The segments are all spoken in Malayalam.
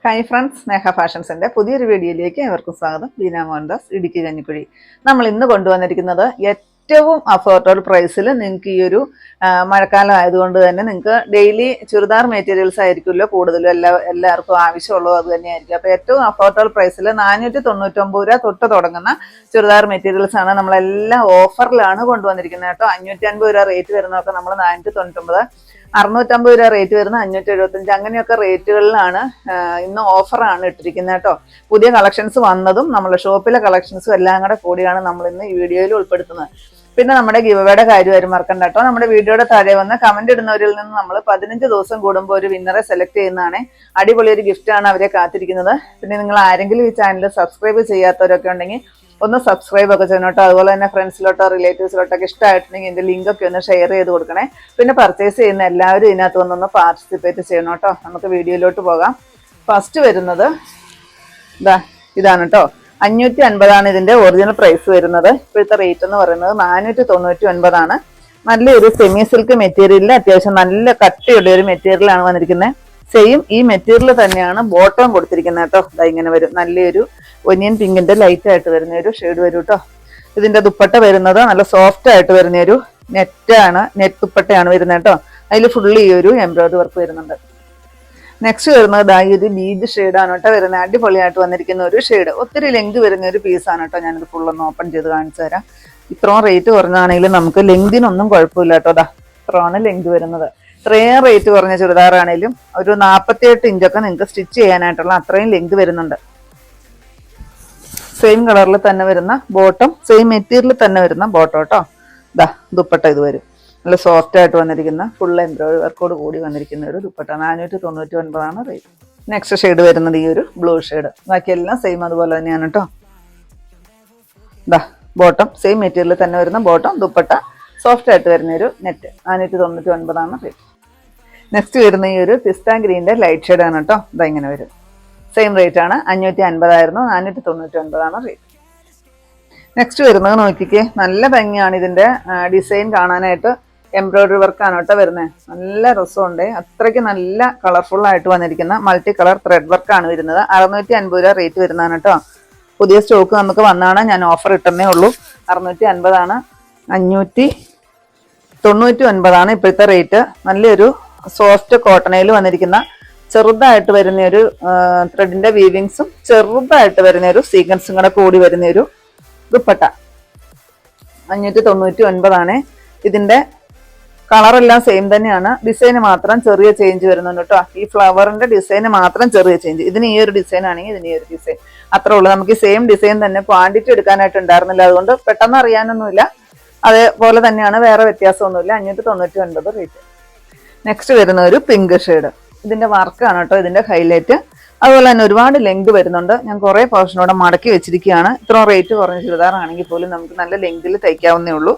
ഹായ് ഫ്രണ്ട്സ്, സ്നേഹ ഫാഷൻസിൻ്റെ പുതിയൊരു വീഡിയോയിലേക്ക് ഏവർക്കും സ്വാഗതം. ബീന മോഹൻദാസ്, ഇടുക്കി കഞ്ഞിക്കുഴി. നമ്മൾ ഇന്ന് കൊണ്ടുവന്നിരിക്കുന്നത് ഏറ്റവും അഫോർഡബിൾ പ്രൈസിൽ നിങ്ങൾക്ക് ഈ ഒരു മഴക്കാലം ആയതുകൊണ്ട് തന്നെ നിങ്ങൾക്ക് ഡെയിലി ചുരിദാർ മെറ്റീരിയൽസ് ആയിരിക്കുമല്ലോ കൂടുതലും എല്ലാവർക്കും ആവശ്യമുള്ളത് അത് തന്നെയായിരിക്കും. അപ്പോൾ ഏറ്റവും അഫോർഡബിൾ പ്രൈസിൽ 499 രൂപ തൊട്ട് തുടങ്ങുന്ന ചുരിദാർ മെറ്റീരിയൽസ് ആണ് നമ്മളെല്ലാം ഓഫറിലാണ് കൊണ്ടുവന്നിരിക്കുന്നത് കേട്ടോ. 550 രൂപ റേറ്റ് വരുന്നതൊക്കെ നമ്മൾ 499, 650 രൂപ റേറ്റ് വരുന്ന 575, അങ്ങനെയൊക്കെ റേറ്റുകളിലാണ് ഇന്ന് ഓഫറാണ് ഇട്ടിരിക്കുന്നത് കേട്ടോ. പുതിയ കളക്ഷൻസ് വന്നതും നമ്മുടെ ഷോപ്പിലെ കളക്ഷൻസും എല്ലാം കൂടെ കൂടിയാണ് നമ്മൾ ഇന്ന് ഈ വീഡിയോയിൽ ഉൾപ്പെടുത്തുന്നത്. പിന്നെ നമ്മുടെ ഗിവവേയുടെ കാര്യം മറക്കണ്ട കേട്ടോ. നമ്മുടെ വീഡിയോയുടെ താഴെ വന്ന് കമന്റ് ഇടുന്നവരിൽ നിന്ന് നമ്മൾ 15 ദിവസം കൂടുമ്പോൾ ഒരു വിന്നറെ സെലക്ട് ചെയ്യുന്നതാണ്. അടിപൊളി ഒരു ഗിഫ്റ്റാണ് അവരെ കാത്തിരിക്കുന്നത്. പിന്നെ നിങ്ങൾ ആരെങ്കിലും ഈ ചാനൽ സബ്സ്ക്രൈബ് ചെയ്യാത്തവരൊക്കെ ഉണ്ടെങ്കിൽ ഒന്ന് സബ്സ്ക്രൈബ് ഒക്കെ ചെയ്യണം കേട്ടോ. അതുപോലെ തന്നെ ഫ്രണ്ട്സിലോട്ടോ റിലേറ്റീവ്സിലോട്ടൊക്കെ ഇഷ്ടമായിട്ടുണ്ടെങ്കിൽ ഇതിൻ്റെ ലിങ്കൊക്കെ ഒന്ന് ഷെയർ ചെയ്ത് കൊടുക്കണേ. പിന്നെ പർച്ചേസ് ചെയ്യുന്ന എല്ലാവരും ഇതിനകത്ത് വന്നൊന്ന് പാർട്ടിസിപ്പേറ്റ് ചെയ്യണം കേട്ടോ. നമുക്ക് വീഡിയോയിലോട്ട് പോകാം. ഫസ്റ്റ് വരുന്നത് ഇതാണ് കേട്ടോ. 550 ഇതിന്റെ ഒറിജിനൽ പ്രൈസ് വരുന്നത്. ഇപ്പോഴത്തെ റേറ്റ് എന്ന് പറയുന്നത് 499. നല്ലൊരു സെമി സിൽക്ക് മെറ്റീരിയലിൽ അത്യാവശ്യം നല്ല കട്ടിയുള്ള ഒരു മെറ്റീരിയലാണ് വന്നിരിക്കുന്നത്. സെയിം ഈ മെറ്റീരിയൽ തന്നെയാണ് ബോട്ടം കൊടുത്തിരിക്കുന്നത് കേട്ടോ. ഇങ്ങനെ വരും, നല്ലൊരു ഒനിയൻ പിങ്കിന്റെ ലൈറ്റ് ആയിട്ട് വരുന്ന ഒരു ഷെയ്ഡ് വരും കേട്ടോ. ഇതിന്റെ ദുപ്പട്ട വരുന്നത് നല്ല സോഫ്റ്റ് ആയിട്ട് വരുന്ന ഒരു നെറ്റ് ദുപ്പട്ടയാണ് വരുന്നത് കേട്ടോ. അതിൽ ഫുള്ളി ഈ ഒരു എംബ്രോയിഡറി വർക്ക് വരുന്നുണ്ട്. നെക്സ്റ്റ് വരുന്നത് ഈ ഒരു ബീജ് ഷെയ്ഡാണ് കേട്ടോ വരുന്നത്. അടിപൊളിയായിട്ട് വന്നിരിക്കുന്ന ഒരു ഷെയ്ഡ്, ഒത്തിരി ലെങ്ത് വരുന്ന ഒരു പീസാണ് കേട്ടോ. ഞാനിത് ഫുള്ളൊന്ന് ഓപ്പൺ ചെയ്ത് കാണിച്ചു തരാം. ഇത്രയും റേറ്റ് കുറഞ്ഞാണെങ്കിലും നമുക്ക് ലെങ്തിനൊന്നും കുഴപ്പമില്ല കേട്ടോ. ഇത്രയാണ് ലെങ്ത് വരുന്നത്. ഇത്രയും റേറ്റ് കുറഞ്ഞ ചുരിദാറാണേലും ഒരു 48 ഇഞ്ചൊക്കെ നിങ്ങൾക്ക് സ്റ്റിച്ച് ചെയ്യാനായിട്ടുള്ള അത്രയും ലെങ്ത് വരുന്നുണ്ട്. സെയിം കളറിൽ തന്നെ വരുന്ന ബോട്ടം, സെയിം മെറ്റീരിയൽ തന്നെ വരുന്ന ബോട്ടം കേട്ടോ. ദുപ്പട്ട ഇത് വരും. നല്ല സോഫ്റ്റ് ആയിട്ട് വന്നിരിക്കുന്ന ഫുൾ എംബ്രോയിഡറി വർക്കോട് കൂടി വന്നിരിക്കുന്ന ഒരു ദുപ്പട്ട. 499 റേറ്റ്. നെക്സ്റ്റ് ഷെയ്ഡ് വരുന്നത് ഈ ഒരു ബ്ലൂ ഷെയ്ഡ്. ബാക്കിയെല്ലാം സെയിം അതുപോലെ തന്നെയാണ് കേട്ടോ. ബോട്ടം സെയിം മെറ്റീരിയൽ തന്നെ വരുന്ന ബോട്ടം, ദുപ്പട്ട സോഫ്റ്റ് ആയിട്ട് വരുന്ന ഒരു നെറ്റ്. 499 റേറ്റ്. നെക്സ്റ്റ് വരുന്ന ഈ ഒരു പിസ്ത ഗ്രീൻ്റെ ലൈറ്റ് ഷെയ്ഡാണ് കേട്ടോ. ഇങ്ങനെ വരും. സെയിം റേറ്റ് ആണ്. 550 ആയിരുന്നു, 499 റേറ്റ്. നെക്സ്റ്റ് വരുന്നത് നോക്കിക്കേ, നല്ല ഭംഗിയാണ് ഇതിന്റെ ഡിസൈൻ കാണാനായിട്ട്. എംബ്രോയിഡറി വർക്കാണ് കേട്ടോ വരുന്നത്. നല്ല രസമുണ്ട്. അത്രയ്ക്ക് നല്ല കളർഫുൾ ആയിട്ട് വന്നിരിക്കുന്ന മൾട്ടി കളർ ത്രെഡ് വർക്കാണ് വരുന്നത്. 650 രൂപ റേറ്റ് വരുന്നതാണ് കേട്ടോ. പുതിയ സ്റ്റോക്ക് നമുക്ക് വന്നാണ്, ഞാൻ ഓഫർ ഇട്ടേ ഉള്ളൂ. 650, 599 ഇപ്പോഴത്തെ റേറ്റ്. നല്ലൊരു സോഫ്റ്റ് കോട്ടണയിൽ വന്നിരിക്കുന്ന ചെറുതായിട്ട് വരുന്ന ഒരു ത്രെഡിന്റെ വീവിങ്സും ചെറുതായിട്ട് വരുന്ന ഒരു സീക്വൻസും കൂടെ കൂടി വരുന്ന ഒരു ദുപ്പട്ട. 599. ഇതിന്റെ കളറെല്ലാം സെയിം തന്നെയാണ്. ഡിസൈന് മാത്രം ചെറിയ ചേഞ്ച് വരുന്നുണ്ട് കേട്ടോ. ഈ ഫ്ലവറിന്റെ ഡിസൈന് മാത്രം ചെറിയ ചേഞ്ച്. ഇതിന് ഈ ഒരു ഡിസൈൻ ആണെങ്കിൽ ഇതിന് ഈ ഒരു ഡിസൈൻ, അത്രേ ഉള്ളൂ. നമുക്ക് ഈ സെയിം ഡിസൈൻ തന്നെ ക്വാണ്ടിറ്റി എടുക്കാനായിട്ട് ഉണ്ടായിരുന്നില്ല, അതുകൊണ്ട് പെട്ടെന്ന് അറിയാനൊന്നുമില്ല. അതേപോലെ തന്നെയാണ്, വേറെ വ്യത്യാസമൊന്നുമില്ല. 599 റേറ്റ്. നെക്സ്റ്റ് വരുന്ന ഒരു പിങ്ക് ഷെയ്ഡ്. ഇതിന്റെ വർക്കാണ് കേട്ടോ ഇതിന്റെ ഹൈലൈറ്റ്. അതുപോലെ തന്നെ ഒരുപാട് ലെങ്ത് വരുന്നുണ്ട്. ഞാൻ കുറേ പോർഷനോടെ മടക്കി വെച്ചിരിക്കുകയാണ്. ഇത്രയും റേറ്റ് കുറഞ്ഞ ചുരിദാറാണെങ്കിൽ പോലും നമുക്ക് നല്ല ലെങ്തിൽ തയ്ക്കാവുന്നേ ഉള്ളൂ.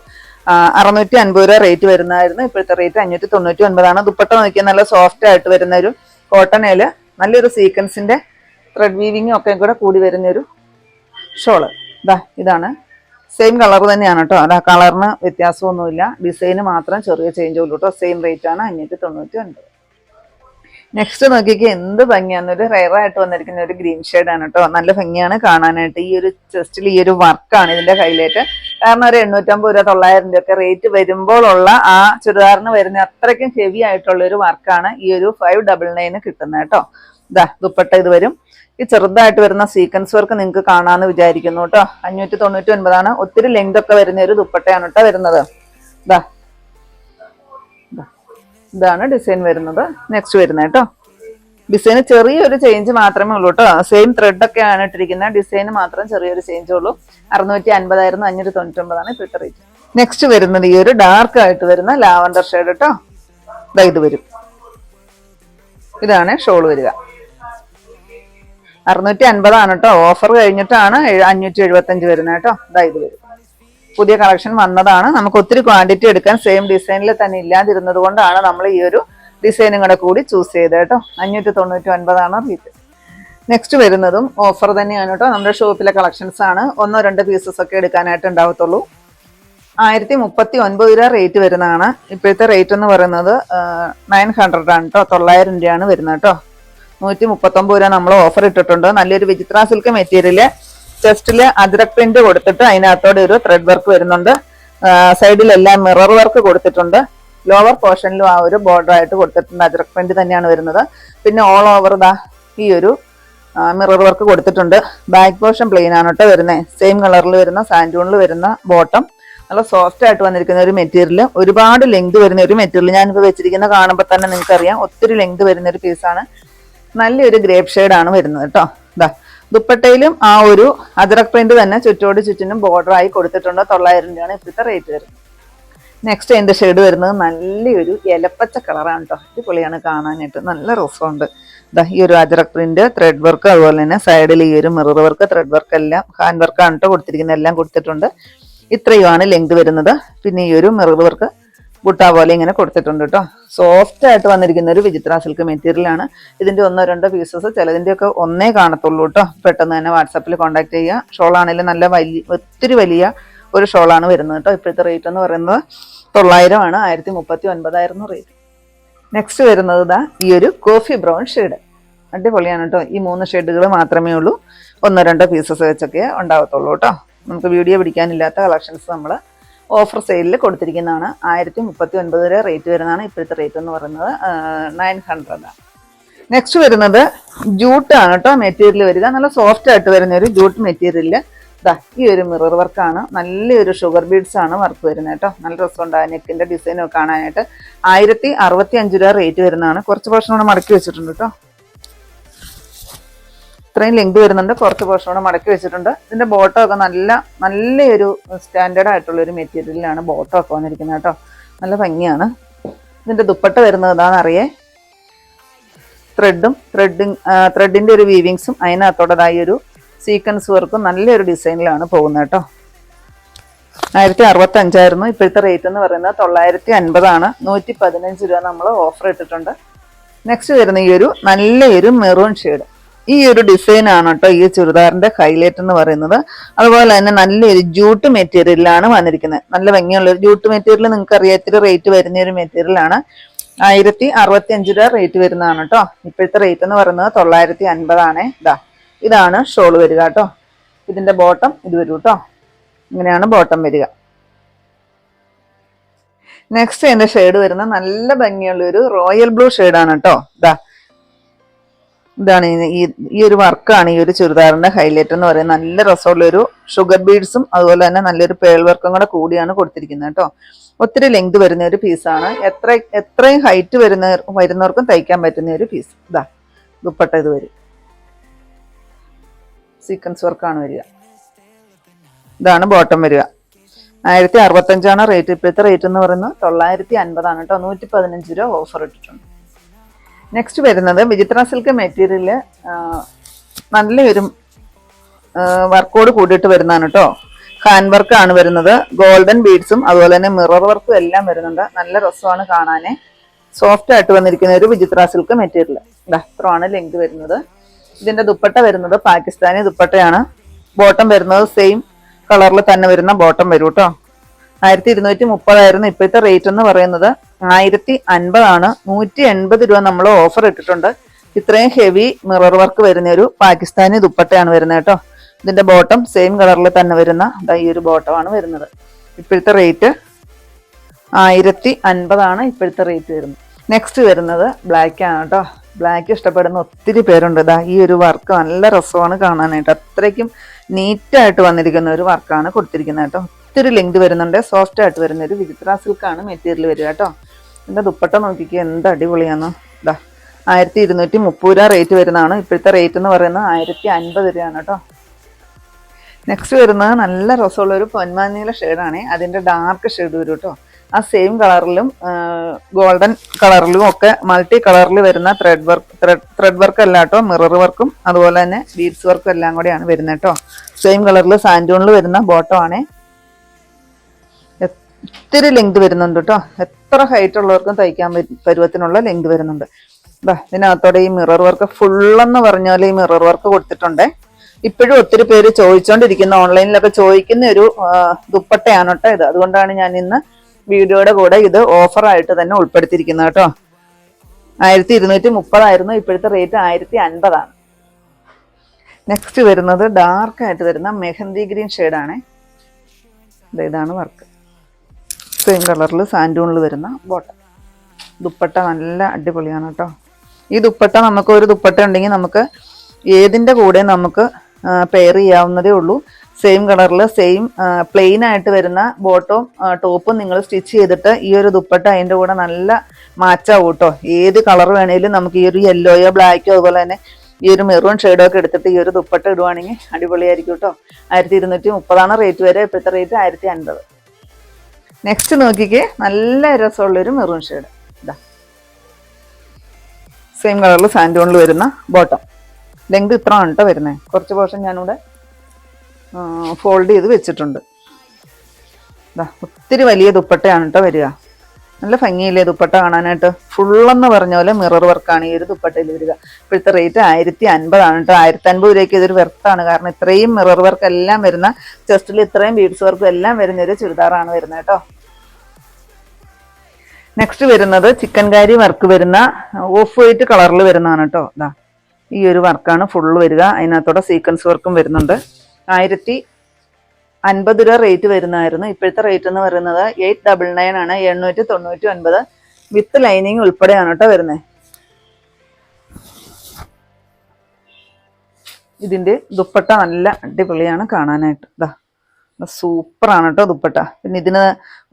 650 രൂപ റേറ്റ് വരുന്നതായിരുന്നു. ഇപ്പോഴത്തെ റേറ്റ് 599. ദുപ്പട്ട നോക്കിയാൽ നല്ല സോഫ്റ്റ് ആയിട്ട് വരുന്ന ഒരു കോട്ടണില് നല്ലൊരു സീക്വൻസിന്റെ ത്രെഡ് വീവിങ്ങും ഒക്കെ കൂടെ കൂടി വരുന്ന ഒരു ഷോള്. ഇതാണ്. സെയിം കളർ തന്നെയാണ് കേട്ടോ. കളറിന് വ്യത്യാസമൊന്നുമില്ല. ഡിസൈന് മാത്രം ചെറിയ ചേഞ്ച് ഉള്ളൂ കേട്ടോ. സെയിം റേറ്റ് ആണ്, 599. നെക്സ്റ്റ് നോക്കിക്കേ, എന്ത് ഭംഗിയാന്നൊരു റെയറായിട്ട് വന്നിരിക്കുന്ന ഒരു ഗ്രീൻ ഷെയ്ഡാണ് കേട്ടോ. നല്ല ഭംഗിയാണ് കാണാനായിട്ട്. ഈ ഒരു ചെസ്റ്റിൽ ഈ ഒരു വർക്കാണ് ഇതിന്റെ ഹൈലൈറ്റ്. കാരണം ഒരു 850 രൂപ 900 രൂപയൊക്കെ റേറ്റ് വരുമ്പോഴുള്ള ആ ചുരിദാറിന് വരുന്ന അത്രയ്ക്കും ഹെവി ആയിട്ടുള്ള ഒരു വർക്കാണ് ഈ ഒരു 599 കിട്ടുന്നത് കേട്ടോ. ദുപ്പട്ട ഇത് വരും. ഈ ചെറുതായിട്ട് വരുന്ന സീക്വൻസ് വർക്ക് നിങ്ങൾക്ക് കാണാമെന്ന് വിചാരിക്കുന്നു കേട്ടോ. 599. ഒത്തിരി ലെങ്ത് ഒക്കെ വരുന്ന ഒരു ദുപ്പട്ടയാണ് കേട്ടോ വരുന്നത്. ഇതാണ് ഡിസൈൻ വരുന്നത്. നെക്സ്റ്റ് വരുന്നത് കേട്ടോ. ഡിസൈന് ചെറിയൊരു ചേഞ്ച് മാത്രമേ ഉള്ളൂ കേട്ടോ. സെയിം ത്രെഡ് ഒക്കെയാണ് ഇട്ടിരിക്കുന്നത്. ഡിസൈന് മാത്രം ചെറിയൊരു ചേഞ്ച് ഉള്ളൂ. 650 ആയിരുന്നു, 599 ഇപ്പോഴത്തെ റേറ്റ്. നെക്സ്റ്റ് വരുന്നത് ഈ ഒരു ഡാർക്ക് ആയിട്ട് വരുന്ന ലാവൻഡർ ഷെയ്ഡ് കേട്ടോ. ഇത് വരും. ഇതാണ് ഷോൾ വരിക. 650 കേട്ടോ. ഓഫർ കഴിഞ്ഞിട്ടാണ് 575 വരുന്നത് കേട്ടോ. ഇത് വരും. പുതിയ കളക്ഷൻ വന്നതാണ്. നമുക്ക് ഒത്തിരി ക്വാണ്ടിറ്റി എടുക്കാൻ സെയിം ഡിസൈനിൽ തന്നെ ഇല്ലാതിരുന്നത് കൊണ്ടാണ് നമ്മൾ ഈ ഒരു ഡിസൈനും കൂടെ കൂടി ചൂസ് ചെയ്തത് കേട്ടോ. 599 റേറ്റ്. നെക്സ്റ്റ് വരുന്നതും ഓഫർ തന്നെയാണ് കേട്ടോ. നമ്മുടെ ഷോപ്പിലെ കളക്ഷൻസ് ആണ്. 1-2 പീസസ് ഒക്കെ എടുക്കാനായിട്ട് ഉണ്ടാവത്തുള്ളൂ. 1039 രൂപ റേറ്റ് വരുന്നതാണ്. ഇപ്പോഴത്തെ റേറ്റ് എന്ന് പറയുന്നത് 900 ആണ് കേട്ടോ. 900 രൂപയാണ് വരുന്നത് കേട്ടോ. 139 രൂപ നമ്മൾ ഓഫർ ഇട്ടിട്ടുണ്ട്. നല്ലൊരു വിചിത്ര സിൽക്ക് മെറ്റീരിയല്, ചെസ്റ്റില് അജ്രക് പ്രിന്റ് കൊടുത്തിട്ട് അതിനകത്തോടെ ഒരു ത്രെഡ് വർക്ക് വരുന്നുണ്ട്. സൈഡിലെല്ലാം മിറർ വർക്ക് കൊടുത്തിട്ടുണ്ട്. ലോവർ പോർഷനിലും ആ ഒരു ബോർഡർ ആയിട്ട് കൊടുത്തിട്ടുണ്ട്. അജ്രക് പ്രിന്റ് തന്നെയാണ് വരുന്നത്. പിന്നെ ഓൾ ഓവർ ഈ ഒരു മിറർ വർക്ക് കൊടുത്തിട്ടുണ്ട്. ബാക്ക് പോർഷൻ പ്ലെയിൻ ആണ് കേട്ടോ വരുന്നത്. സെയിം കളറിൽ വരുന്ന സാൻഡൂണിൽ വരുന്ന ബോട്ടം. നല്ല സോഫ്റ്റ് ആയിട്ട് വന്നിരിക്കുന്ന ഒരു മെറ്റീരിയൽ, ഒരുപാട് ലെങ്ത് വരുന്ന ഒരു മെറ്റീരിയൽ. ഞാനിപ്പോൾ വെച്ചിരിക്കുന്ന കാണുമ്പോൾ തന്നെ നിങ്ങൾക്ക് അറിയാം ഒത്തിരി ലെങ്ത് വരുന്ന ഒരു പീസാണ്. നല്ലൊരു ഗ്രേപ്പ് ഷെയ്ഡാണ് വരുന്നത് കേട്ടോ. ഇതാ ദുപ്പട്ടയിലും ആ ഒരു അജ്രക് പ്രിന്റ് തന്നെ ചുറ്റോട് ചുറ്റിനും ബോർഡർ ആയി കൊടുത്തിട്ടുണ്ട്. 900 രൂപയാണ് ഇപ്പോഴത്തെ റേറ്റ് വരുന്നത്. നെക്സ്റ്റ് അതിന്റെ ഷെയ്ഡ് വരുന്നത് നല്ലൊരു ഇലപ്പച്ച കളറാണ് കേട്ടോ. അടിപൊളിയാണ് കാണാനായിട്ട്, നല്ല രസമുണ്ട്. ഈ ഒരു അജ്രക് പ്രിന്റ്, ത്രെഡ് വർക്ക്, അതുപോലെ തന്നെ സൈഡിൽ ഈ ഒരു മിറർ വർക്ക്, ത്രെഡ് വർക്ക് എല്ലാം ഹാൻഡ് വർക്കാണ് കേട്ടോ കൊടുത്തിരിക്കുന്നത്. എല്ലാം കൊടുത്തിട്ടുണ്ട്. ഇത്രയുമാണ് ലെങ്ത് വരുന്നത്. പിന്നെ ഈ ഒരു മിറർ വർക്ക് ബുട്ട പോലെ ഇങ്ങനെ കൊടുത്തിട്ടുണ്ട് കേട്ടോ. സോഫ്റ്റ് ആയിട്ട് വന്നിരിക്കുന്ന ഒരു വിചിത്ര സിൽക്ക് മെറ്റീരിയലാണ്. ഇതിന്റെ 1-2 പീസസ്, ചിലതിന്റെ ഒക്കെ ഒന്നേ കാണത്തുള്ളൂ കേട്ടോ. പെട്ടെന്ന് തന്നെ വാട്സാപ്പിൽ കോൺടാക്ട് ചെയ്യുക. ഷോളാണെങ്കിലും നല്ല ഒത്തിരി വലിയ ഒരു ഷോളാണ് വരുന്നത് കേട്ടോ. ഇപ്പോഴത്തെ റേറ്റ് എന്ന് പറയുന്നത് 900 ആണ്. 1039 റേറ്റ്. നെക്സ്റ്റ് വരുന്നത് ഈ ഒരു കോഫി ബ്രൗൺ ഷെയ്ഡ്. അടിപൊളിയാണ് കേട്ടോ. ഈ 3 ഷെയ്ഡുകൾ മാത്രമേ ഉള്ളൂ. 1-2 പീസസ് വെച്ചൊക്കെ ഉണ്ടാവത്തുള്ളൂ കേട്ടോ. നമുക്ക് വീഡിയോ പിടിക്കാനില്ലാത്ത കളക്ഷൻസ് നമ്മൾ ഓഫർ സെയിലിൽ കൊടുത്തിരിക്കുന്നതാണ്. 1039 രൂപ റേറ്റ് വരുന്നതാണ്. ഇപ്പോഴത്തെ റേറ്റ് എന്ന് പറയുന്നത് 900 ആണ്. നെക്സ്റ്റ് വരുന്നത് ജൂട്ടാണ് കേട്ടോ മെറ്റീരിയൽ വരിക. നല്ല സോഫ്റ്റ് ആയിട്ട് വരുന്ന ഒരു ജൂട്ട് മെറ്റീരിയലില് ഈ ഒരു മിറർ വർക്കാണ്. നല്ലൊരു ഷുഗർ ബീഡ്സ് ആണ് വർക്ക് വരുന്നത് കേട്ടോ. നല്ല രസമുണ്ട്. നെക്കിന്റെ ഡിസൈനും ഒക്കെ കാണാനായിട്ട്. 1065 രൂപ റേറ്റ് വരുന്നതാണ്. കുറച്ച് പോർഷൻ കൂടെ മടക്കി വെച്ചിട്ടുണ്ട് കേട്ടോ. ഇത്രയും ലെങ്ത് വരുന്നുണ്ട്. കുറച്ച് പോർഷൻ കൂടെ മടക്കി വെച്ചിട്ടുണ്ട്. ഇതിന്റെ ബോട്ടം ഒക്കെ നല്ലൊരു സ്റ്റാൻഡേർഡ് ആയിട്ടുള്ള ഒരു മെറ്റീരിയലിലാണ് ബോട്ടം ഒക്കെ വന്നിരിക്കുന്നത് കേട്ടോ. നല്ല ഭംഗിയാണ്. ഇതിന്റെ ദുപ്പട്ട വരുന്നത് എന്താണെന്നറിയേ, ത്രെഡിന്റെ ഒരു വീവിങ്സും അതിനകത്തോടതായി ഒരു സീക്വൻസ് വർക്കും നല്ലൊരു ഡിസൈനിലാണ് പോകുന്നത് കേട്ടോ. 1065 ആയിരുന്നു. ഇപ്പോഴത്തെ റേറ്റ് എന്ന് പറയുന്നത് 950 ആണ്. 115 രൂപ നമ്മൾ ഓഫർ ഇട്ടിട്ടുണ്ട്. നെക്സ്റ്റ് വരുന്ന ഈ ഒരു നല്ലൊരു മെറൂൺ ഷെയ്ഡ്. ഈ ഒരു ഡിസൈൻ ആണ് കേട്ടോ ഈ ചുരിദാറിന്റെ ഹൈലൈറ്റ് എന്ന് പറയുന്നത്. അതുപോലെ തന്നെ നല്ലൊരു ജൂട്ട് മെറ്റീരിയലാണ് വന്നിരിക്കുന്നത്. നല്ല ഭംഗിയുള്ള ഒരു ജൂട്ട് മെറ്റീരിയൽ. നിങ്ങൾക്ക് അറിയാത്തൊരു റേറ്റ് വരുന്ന ഒരു മെറ്റീരിയലാണ്. 1065 രൂപ റേറ്റ് വരുന്നതാണ് കേട്ടോ. ഇപ്പോഴത്തെ റേറ്റ് എന്ന് പറയുന്നത് 950 ആണ്. ഇതാണ് ഷോള് വരിക കേട്ടോ. ഇതിന്റെ ബോട്ടം ഇത് വരും കേട്ടോ. ഇങ്ങനെയാണ് ബോട്ടം വരിക. നെക്സ്റ്റ് അതിന്റെ ഷെയ്ഡ് വരുന്ന നല്ല ഭംഗിയുള്ള ഒരു റോയൽ ബ്ലൂ ഷെയ്ഡാണ് കേട്ടോ. ഇതാണ് ഈ ഒരു വർക്കാണ് ഈ ഒരു ചുരിദാറിന്റെ ഹൈലൈറ്റ് എന്ന് പറയുന്നത്. നല്ല രസമുള്ള ഒരു ഷുഗർ ബീഡ്സും അതുപോലെ തന്നെ നല്ലൊരു പേൾ വർക്കും കൂടെ കൂടിയാണ് കൊടുത്തിരിക്കുന്നത് കേട്ടോ. ഒത്തിരി ലെങ്ത് വരുന്ന ഒരു പീസാണ്. എത്രയും ഹൈറ്റ് വരുന്നവർക്കും തയ്ക്കാൻ പറ്റുന്ന ഒരു പീസ്. ദുപ്പട്ട ഇത് വരും. സീക്വൻസ് വർക്കാണ് വരിക. ഇതാണ് ബോട്ടം വരിക. 1065 ആണ് റേറ്റ്. ഇപ്പോഴത്തെ റേറ്റ് എന്ന് പറയുന്നത് 950 ആണ് കേട്ടോ. 115 രൂപ ഓഫർ ഇട്ടിട്ടുണ്ട്. നെക്സ്റ്റ് വരുന്നത് വിചിത്ര സിൽക്ക് മെറ്റീരിയല് നല്ലൊരു വർക്കോട് കൂടിയിട്ട് വരുന്നതാണ് കേട്ടോ. ഹാൻഡ് വർക്കാണ് വരുന്നത്. ഗോൾഡൻ ബീഡ്സും അതുപോലെ തന്നെ മിറർ വർക്കും എല്ലാം വരുന്നുണ്ട്. നല്ല രസമാണ് കാണാനേ. സോഫ്റ്റ് ആയിട്ട് വന്നിരിക്കുന്ന ഒരു വിചിത്ര സിൽക്ക് മെറ്റീരിയൽ. ഇത്രയാണ് ലെങ്ത് വരുന്നത്. ഇതിന്റെ ദുപ്പട്ട വരുന്നത് പാകിസ്ഥാനി ദുപ്പട്ടയാണ്. ബോട്ടം വരുന്നത് സെയിം കളറിൽ തന്നെ വരുന്ന ബോട്ടം വരും കേട്ടോ. 1230 ആയിരുന്നു. ഇപ്പോഴത്തെ റേറ്റ് എന്ന് പറയുന്നത് 1050 ആണ്. 180 രൂപ നമ്മൾ ഓഫർ ഇട്ടിട്ടുണ്ട്. ഇത്രയും ഹെവി മിറർ വർക്ക് വരുന്ന ഒരു പാകിസ്ഥാനി ദുപ്പട്ടയാണ് വരുന്നത് കേട്ടോ. ഇതിന്റെ ബോട്ടം സെയിം കളറിൽ തന്നെ വരുന്ന ഈ ഒരു ബോട്ടമാണ് വരുന്നത്. ഇപ്പോഴത്തെ റേറ്റ് 1050 ആണ് ഇപ്പോഴത്തെ റേറ്റ് വരുന്നത്. നെക്സ്റ്റ് വരുന്നത് ബ്ലാക്ക് ആണ് കേട്ടോ. ബ്ലാക്ക് ഇഷ്ടപ്പെടുന്ന ഒത്തിരി പേരുണ്ട്. ഈ ഒരു വർക്ക് നല്ല രസമാണ് കാണാനായിട്ട്. അത്രയ്ക്കും നീറ്റായിട്ട് വന്നിരിക്കുന്ന ഒരു വർക്കാണ് കൊടുത്തിരിക്കുന്നത് കേട്ടോ. ഒത്തിരി ലെങ്ത് വരുന്നുണ്ട്. സോഫ്റ്റ് ആയിട്ട് വരുന്ന ഒരു വിചിത്ര സിൽക്കാണ് മെറ്റീരിയൽ വരിക കേട്ടോ. ഇതിന്റെ ദുപ്പട്ട നോക്കിക്കുക എന്ത് അടിപൊളിയാന്ന്. 1230 രൂപ റേറ്റ് വരുന്നതാണ്. ഇപ്പോഴത്തെ റേറ്റ് എന്ന് പറയുന്നത് 1050 രൂപയാണ് കേട്ടോ. നെക്സ്റ്റ് വരുന്നത് നല്ല രസമുള്ള ഒരു പൊന്മാനീല ഷെയ്ഡാണ്. അതിന്റെ ഡാർക്ക് ഷെയ്ഡ് വരും കേട്ടോ. ആ സെയിം കളറിലും ഗോൾഡൻ കളറിലും ഒക്കെ മൾട്ടി കളറിൽ വരുന്ന ത്രെഡ് വർക്ക് അല്ല കേട്ടോ. മിറർ വർക്കും അതുപോലെ തന്നെ ബീഡ്സ് വർക്കും എല്ലാം കൂടെയാണ് വരുന്നത് കേട്ടോ. സെയിം കളറിൽ സാൻഡൂണിൽ വരുന്ന ബോട്ടം ആണ്. ഒത്തിരി ലെങ്ത് വരുന്നുണ്ട് കേട്ടോ. എത്ര ഹൈറ്റ് ഉള്ളവർക്കും തയ്ക്കാൻ പരുവത്തിനുള്ള ലെങ്ത് വരുന്നുണ്ട്. ഇതിനകത്തോടെ ഈ മിറർ വർക്ക് ഫുള്ളെന്ന് പറഞ്ഞാൽ ഈ മിറർ വർക്ക് കൊടുത്തിട്ടുണ്ട്. ഇപ്പോഴും ഒത്തിരി പേര് ചോദിച്ചുകൊണ്ടിരിക്കുന്ന, ഓൺലൈനിലൊക്കെ ചോദിക്കുന്ന ഒരു ദുപ്പട്ടയാണ് കേട്ടോ ഇത്. അതുകൊണ്ടാണ് ഞാൻ ഇന്ന് വീഡിയോയുടെ കൂടെ ഇത് ഓഫറായിട്ട് തന്നെ ഉൾപ്പെടുത്തിയിരിക്കുന്നത് കേട്ടോ. 1230 ഇപ്പോഴത്തെ റേറ്റ് 1050. നെക്സ്റ്റ് വരുന്നത് ഡാർക്ക് ആയിട്ട് വരുന്ന മെഹന്തി ഗ്രീൻ ഷെയ്ഡാണ്. ഇതാണ് വർക്ക്. സെയിം കളറിൽ സാൻഡൂണിൽ വരുന്ന ബോട്ടം. ദുപ്പട്ട നല്ല അടിപൊളിയാണ് കേട്ടോ. ഈ ദുപ്പട്ട നമുക്ക് ഒരു ദുപ്പട്ട ഉണ്ടെങ്കിൽ നമുക്ക് ഏതിൻ്റെ കൂടെ നമുക്ക് പെയർ ചെയ്യാവുന്നതേ ഉള്ളൂ. സെയിം കളറിൽ സെയിം പ്ലെയിൻ ആയിട്ട് വരുന്ന ബോട്ടവും ടോപ്പും നിങ്ങൾ സ്റ്റിച്ച് ചെയ്തിട്ട് ഈ ഒരു ദുപ്പട്ട അതിൻ്റെ കൂടെ നല്ല മാച്ചാവും കേട്ടോ. ഏത് കളർ വേണേലും നമുക്ക് ഈ ഒരു യെല്ലോയോ ബ്ലാക്കോ അതുപോലെ തന്നെ ഈ ഒരു മെറൂൺ ഷെയ്ഡോ ഒക്കെ എടുത്തിട്ട് ഈ ഒരു ദുപ്പട്ട ഇടുവാണെങ്കിൽ അടിപൊളിയായിരിക്കും കേട്ടോ. 1230 റേറ്റ് വരെ. ഇപ്പോഴത്തെ റേറ്റ് 1050. നെക്സ്റ്റ് നോക്കിക്കേ, നല്ല രസമുള്ളൊരു മെറൂൺ ഷെയ്ഡ്. ഇതാ സെയിം കളറിൽ സാൻഡോണിൽ വരുന്ന ബോട്ടം. ലെങ്ത് ഇത്ര ആണ് കേട്ടോ വരുന്നത്. കുറച്ച് പോർഷൻ ഞാനിവിടെ ഫോൾഡ് ചെയ്ത് വെച്ചിട്ടുണ്ട്. ഇതാ ഒത്തിരി വലിയ ദുപ്പട്ടയാണ് കേട്ടോ വരിക. നല്ല ഭംഗിയില്ലേ ദുപ്പട്ട കാണാനായിട്ട്. ഫുള്ളെന്ന് പറഞ്ഞ പോലെ മിറർ വർക്കാണ് ഈ ഒരു ദുപ്പട്ടയിൽ വരിക. ഇപ്പോഴത്തെ റേറ്റ് 1050 കേട്ടോ. 1050 രൂപയ്ക്ക് ഇതൊരു വെർത്താണ്. കാരണം ഇത്രയും മിറർ വർക്ക് എല്ലാം വരുന്ന, ചെസ്റ്റിൽ ഇത്രയും ബീഡ്സ് വർക്കും എല്ലാം വരുന്ന ഒരു ചുരിദാറാണ് വരുന്നത് കേട്ടോ. നെക്സ്റ്റ് വരുന്നത് ചിക്കൻ കാരി വർക്ക് വരുന്ന ഓഫ് വൈറ്റ് കളറിൽ വരുന്നതാണ് കേട്ടോ. ഇതാ ഈ ഒരു വർക്കാണ് ഫുള്ള് വരിക. അതിനകത്തോടെ സീക്വൻസ് വർക്കും വരുന്നുണ്ട്. 1050 രൂപ റേറ്റ് വരുന്നതായിരുന്നു. ഇപ്പോഴത്തെ റേറ്റ് എന്ന് പറയുന്നത് 899 ആണ്. 899 വിത്ത് ലൈനിങ് ഉൾപ്പെടെയാണ് കേട്ടോ വരുന്നത്. ഇതിന്റെ ദുപ്പട്ട നല്ല അടിപൊളിയാണ് കാണാനായിട്ട്. ഇതാ സൂപ്പറാണ് കേട്ടോ ദുപ്പട്ട. പിന്നെ ഇതിന്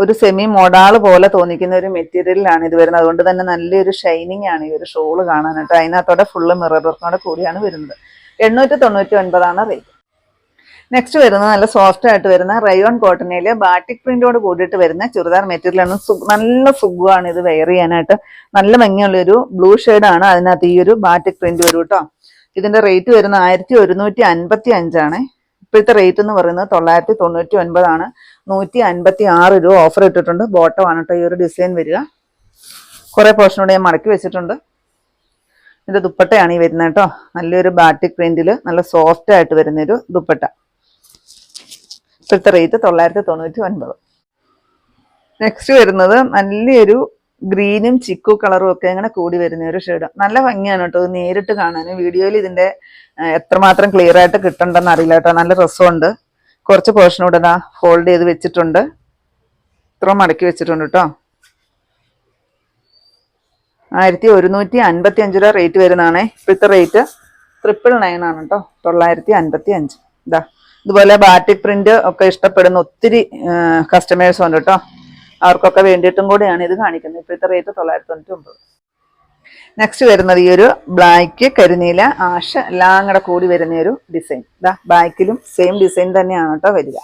ഒരു സെമി മോഡാള് പോലെ തോന്നിക്കുന്ന ഒരു മെറ്റീരിയലാണ് ഇത് വരുന്നത്. അതുകൊണ്ട് തന്നെ നല്ലൊരു ഷൈനിങ് ആണ് ഈ ഒരു ഷോള് കാണാനായിട്ട്. അതിനകത്തോടെ ഫുള്ള് മിറർ വർക്കോടെ കൂടിയാണ് വരുന്നത്. 899 റേറ്റ്. നെക്സ്റ്റ് വരുന്നത് നല്ല സോഫ്റ്റ് ആയിട്ട് വരുന്ന റയോൺ കോട്ടണില് ബാറ്റിക് പ്രിന്റോട് കൂടിയിട്ട് വരുന്ന ചുരിദാർ മെറ്റീരിയലാണ്. നല്ല സുഖമാണ് ഇത് വെയർ ചെയ്യാനായിട്ട്. നല്ല ഭംഗിയുള്ളൊരു ബ്ലൂ ഷെയ്ഡാണ്. അതിനകത്ത് ഈ ഒരു ബാറ്റിക് പ്രിന്റ് വരും കേട്ടോ. ഇതിന്റെ റേറ്റ് വരുന്ന 1155 ആണ്. ഇപ്പോഴത്തെ റേറ്റ് എന്ന് പറയുന്നത് 999 ആണ്. 156 രൂപ ഓഫർ ഇട്ടിട്ടുണ്ട്. ബോട്ടമാണ് കേട്ടോ ഈ ഒരു ഡിസൈൻ വരിക. കുറെ പോർഷനോട് ഞാൻ മടക്കി വെച്ചിട്ടുണ്ട്. ഇതിന്റെ ദുപ്പട്ടയാണ് ഈ വരുന്നത് കേട്ടോ. നല്ലൊരു ബാറ്റിക് പ്രിന്റില് നല്ല സോഫ്റ്റ് ആയിട്ട് വരുന്നൊരു ദുപ്പട്ട. ഇപ്പോഴത്തെ റേറ്റ് 999. നെക്സ്റ്റ് വരുന്നത് നല്ലൊരു ഗ്രീനും ചിക്കു കളറും ഒക്കെ അങ്ങനെ കൂടി വരുന്ന ഒരു ഷെയ്ഡ്. നല്ല ഭംഗിയാണ് കേട്ടോ നേരിട്ട് കാണാൻ. വീഡിയോയിൽ ഇതിന്റെ എത്രമാത്രം ക്ലിയർ ആയിട്ട് കിട്ടണ്ടെന്ന് അറിയില്ല കേട്ടോ. നല്ല രസമുണ്ട്. കുറച്ച് പോർഷനോട് ഇതാ ഫോൾഡ് ചെയ്ത് വെച്ചിട്ടുണ്ട്. ഇത്ര മടക്കി വെച്ചിട്ടുണ്ട് കേട്ടോ. 1155 രൂപ റേറ്റ് വരുന്നതാണ്. ഇപ്പോഴത്തെ റേറ്റ് 999 ആണ് കേട്ടോ. 955. ഇതാ ഇതുപോലെ ബാറ്റിക് പ്രിന്റ് ഒക്കെ ഇഷ്ടപ്പെടുന്ന ഒത്തിരി കസ്റ്റമേഴ്സ് ഉണ്ട് കേട്ടോ. അവർക്കൊക്കെ വേണ്ടിയിട്ടും കൂടെയാണ് ഇത് കാണിക്കുന്നത്. ഇപ്പോഴത്തെ റേറ്റ് 999. നെക്സ്റ്റ് വരുന്നത് ഈ ഒരു ബ്ലാക്ക് കരിനീല ആഷ് എല്ലാം കൂടെ കൂടി വരുന്ന ഒരു ഡിസൈൻ. ഇതാ ബാക്കിലും സെയിം ഡിസൈൻ തന്നെയാണ് കേട്ടോ വരിക.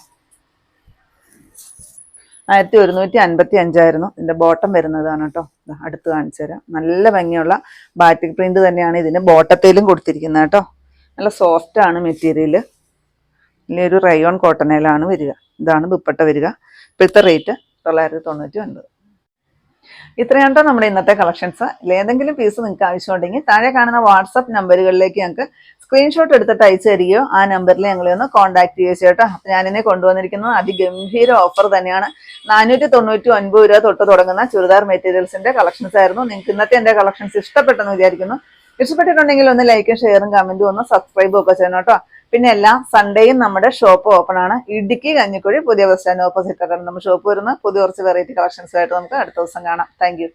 1155 ആയിരുന്നു. ഇതിന്റെ ബോട്ടം വരുന്നതാണ് കേട്ടോ. അടുത്ത് കാണിച്ചു തരാം. നല്ല ഭംഗിയുള്ള ബാറ്റിക് പ്രിന്റ് തന്നെയാണ് ഇതിന്റെ ബോട്ടത്തിലും കൊടുത്തിരിക്കുന്നത് കേട്ടോ. നല്ല സോഫ്റ്റ് ആണ് മെറ്റീരിയൽ. ഇല്ല ഒരു റയോൺ കോട്ടണിലാണ് വരിക. ഇതാണ് ദുപ്പട്ട വരിക. ഇപ്പോഴത്തെ റേറ്റ് 999. ഇത്രയാണ് കേട്ടോ നമ്മുടെ ഇന്നത്തെ കളക്ഷൻസ്. ഏതെങ്കിലും പീസ് നിങ്ങൾക്ക് ആവശ്യമുണ്ടെങ്കിൽ താഴെ കാണുന്ന വാട്സപ്പ് നമ്പറുകളിലേക്ക് ഞങ്ങൾക്ക് സ്ക്രീൻഷോട്ട് എടുത്തിട്ട് അയച്ചു തരികയോ ആ നമ്പറിൽ ഞങ്ങളെ ഒന്ന് കോൺടാക്ട് ചെയ്യുകയോ കേട്ടോ. അപ്പം ഞാനിന്നെ കൊണ്ടുവന്നിരിക്കുന്നത് അതിഗംഭീര ഓഫർ തന്നെയാണ്. 499 രൂപ തൊട്ട് തുടങ്ങുന്ന ചുരിദാർ മെറ്റീരിയൽസിന്റെ കളക്ഷൻസ് ആയിരുന്നു. നിങ്ങൾക്ക് ഇന്നത്തെ എൻ്റെ കളക്ഷൻസ് ഇഷ്ടപ്പെട്ടെന്ന് വിചാരിക്കുന്നു. ഇഷ്ടപ്പെട്ടിട്ടുണ്ടെങ്കിൽ ഒന്ന് ലൈക്കും ഷെയറും കമന്റും ഒന്ന് സബ്സ്ക്രൈബും ഒക്കെ ചെയ്യണം കേട്ടോ. പിന്നെ എല്ലാ സൺഡേയും നമ്മുടെ ഷോപ്പ് ഓപ്പൺ ആണ്. ഇടുക്കി കഞ്ഞിക്കുഴി പുതിയ ബസ് സ്റ്റാൻഡ് ഓപ്പോസിറ്റ് ആയിട്ടാണ് നമ്മുടെ ഷോപ്പ് വരുന്നത്. പുതിയ കുറച്ച് വെറൈറ്റി കളക്ഷൻസ് ആയിട്ട് നമുക്ക് അടുത്ത ദിവസം കാണാം. Thank you.